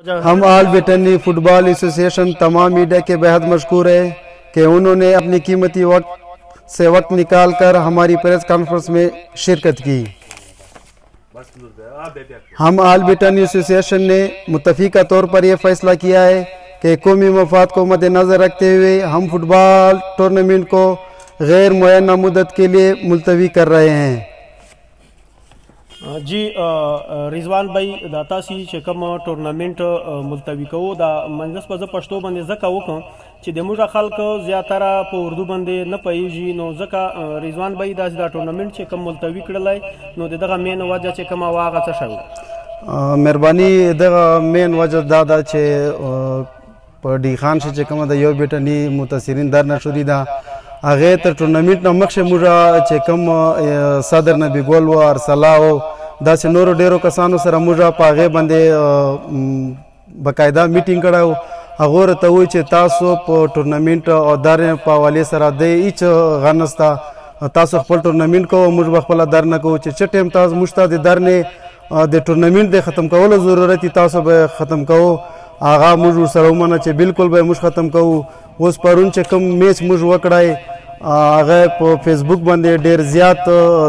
हम आल Brittany football association तमाम मीडिया के बेहद मशकूर है कि उन्होंने अपनी कीमती वक्त से वक्त निकाल कर हमारी प्रेस कॉन्फ्रेंस में शिरकत की। हम आल ब्रिटेनी एसोसिएशन ने मुत्तफिका तौर पर यह फैसला किया है कि कौमी मफाद को मद्देनजर रखते हुए हम फुटबॉल टूर्नामेंट को गैर मुअय्यना मुद्दत के लिए मुलतवी कर रहे हैं। जी रिजवान भाई दा तासी چې کوم ټورنمنت ملتوي کوو دا منځس په پښتو باندې ځکه وکړو چې د موږ خلک زیاتره په اردو باندې نه پوهیږي، نو ځکه رضوان بھائی دا ټورنمنت چې کوم ملتوي کړلی نو دغه مین وجه چې کومه وه هغه څه شوی؟ مهرباني دغه مین وجه دا ده چې په ډي خان چې کومه د یو برټني متاثرین درنه شوري ده هغه تر ټورنمنت نه مخکې موږ چې کوم صدر نبی ګل و ارسلا او داسې نورو ډیرو کسانو سره موږ په هغې باندې باقاعده میټینګ کړی و. هغو راته وویل چې تاسو په ټورنمنت او درنې په حوالې سره د هیڅ غر نشته، تاسو خپل ټورنمنت کوو، موږ به خپله درنه کوو چې څه ټایم تاسو موږ ته د درنې د ټورنمنت د ختم کولو ضرورت تاسو به ختم کوو، هغه موږ ورسره ومنه چې بالکل به موږ ختم کوو. اوس پرون چې کوم میچ موږ وکړی هغه په فیسبوک باندې ډیر زیات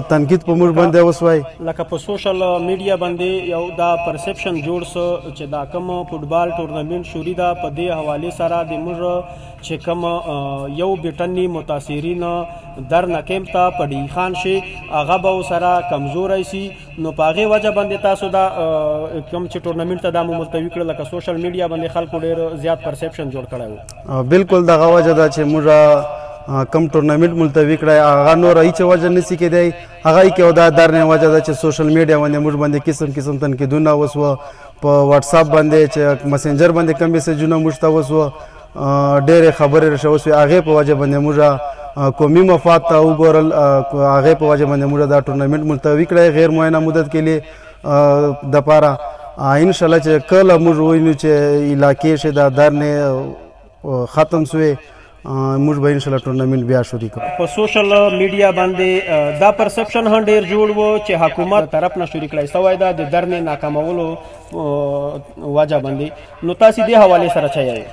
تنقید په موږ باندې وسوی، لکه په سوشل میډیا باندې یو دا پرسپشن جوړ سو چې دا کوم فوټبال ټورنمنت شوري ده په دې حواله سره د موږ چې کوم یو برټني متاثرین در نکیم ته په ډي خان شي هغه به سره کمزوری سي، نو په هغې وجه باندې تاسو دا کوم چې ټورنمنت ته دا مو ملتوي کړه لکه سوشل میډیا باندې خلکو ډېر زیات پرسپشن جوړ کړی و. بالکل دغه وجه ده چې موږ کم ټورنمنت ملتوي کړی، هغه نور هیڅ وجه نشي کېدی، هغه یې کې دا درنې وجه ده چې سوشل میډیا باندې موږ باندې قسم قسم تنقیدونه وسوه، په واتساپ باندې چې مسنجر باندې کم میسیجونه موږ ته وسوه، ډېرې خبرې راشوه سوې، هغې په وجه باندې موږ قومي مفاد ته وګورل، هغې په وجه باندې موږ دا ټورنمنت ملتوي کړی غیر معینه مدت کې لیے دپاره. انشاءالله چې کله موږ ووینو چې علاقې شي دا درنې ختم سوې موږ به انشاءالله ټورنمنت بیا شروع کړو. په سوشل میډیا باندې دا پرسپشن هم ډېر جوړ و چې حکومت طرف نه شروع کړی سوی ده د درنې ناکامولو وجه باندې، نو تاسې دې حوالې سره څه یایې؟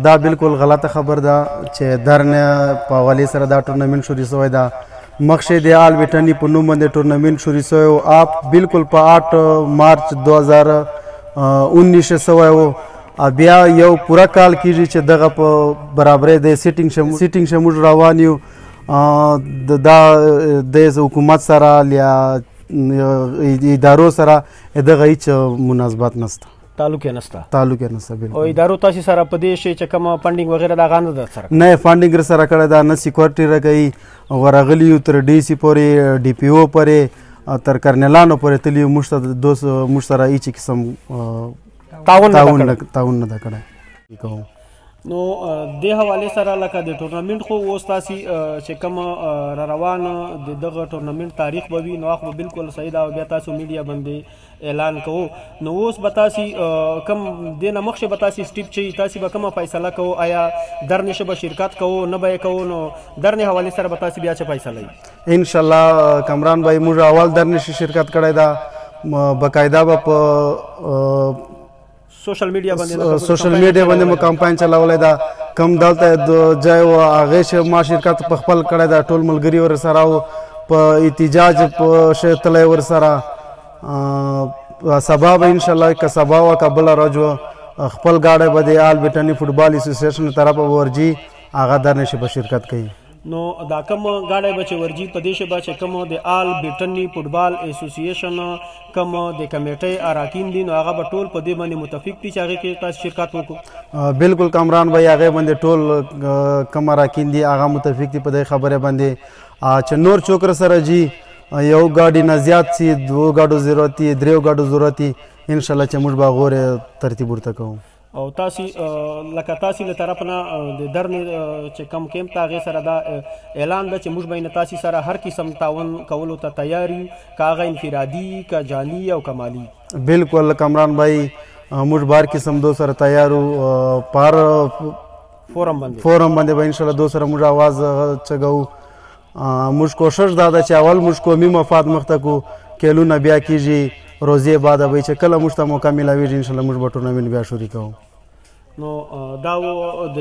دا بالکل غلطه خبر ده چې درنې په حوالې سره دا ټورنمنت شروع سوی ده. مخکې د آل برټني په نوم باندې ټورنمنت شروع سوی و، آپ بالکل په 8 مارچ 2019 سوی و، بیا یو پوره کال کېږي چې دغه په برابرۍ د سیټینګ شه موږ روان یو، دا د حکومت سره یا ادارو سره دغه هیڅ مناسبت نشته، تعلق یې نشته. تعلق یې نشته بالکل. او ادارو تاسې سره په دې شی چې کومه فنډینګ وغیره د هغه نه ده سره؟ نه فنډینګ سره کړی ده، نه سیکورټي راکوي، ورغلي یو تر ډي سي پورې، ډي پي او پورې، تر کرنلانو پورې تللي یو، موږ سره هیڅ قسم تعاون نه ده کړی. نو دې حوالې سره لکه د ټورنمنت خو اوس تاسې چې کوم را روان د دغه ټورنمنت تاریخ به وي نو هغه به بالکل صحیح ده او بیا تاسو میډیا باندې اعلان کوو، نو اوس به تاسې کوم دې نه مخکې به تاسې سټیپ چې تاسې به کومه فیصله کوو، آیا درنې به شرکت کوو نه به یې کوو؟ نو درنې حوالې سره به تاسې بیا څه فیصله وي؟ انشاءالله کامران بھائی موږ اول درنې شرکت کړی ده، باقاعده به په سوشل میډیا باندې مو کمپاین چلاولی ده، کم دلته د ځای و هغې چې ما شرکت په خپل کړی ده، ټول ملګري ورسره و، په احتجاج په شی تلی ورسره. سبا به انشاءالله که سبا وه که بله ورځ وه خپل ګاډی به د آل برټني فوټبال اسوسییشن طرفه به ورځي، هغه درنې شي به شرکت کوي. نو دا کوم ګاډی به چې ورځي په دې شی به چې کوم د آل برټني فوټبال اسوسییشن کوم د کمیټۍ اراکین دي نو هغه به ټول په دې باندې متفق دي چې هغې کې تاسو شرکت وکړو؟ بالکل کامران بھائی هغې باندې ټول کوم اراکین دي هغه متفق دي په دې خبرې باندې چې نور څوک رسره ځي یو ګاډي نه زیات سي، 2 ګاډو ضرورت وي، 3 ګاډو ضرورت وي، انشاءالله چې موږ به غورې ترتیب ورته کوو. او تاسې لکه تاسې له طرف نه د درنې چې کم کیمپ ته هغې سره دا اعلان ده چې موږ به یې تاسې سره هر قسم تعاون کولو ته تیار یو، که هغه انفرادي که جاني او که مالي؟ بالکل کامران بھائی موږ به هر قسم دو سره تیار یو، په هر فورم باندې به انشاءالله دو سره موږ آواز چګو. موږ کوشش دا ده چې اول موږ قومي مفاد مخته کړو، کیلونه بیا کېږي، روزي بعد به چې کله موږ ته موقع ملاویږي ان شاء الله موږ به ټورنمنټ بیا شروع کوو. نو دا و د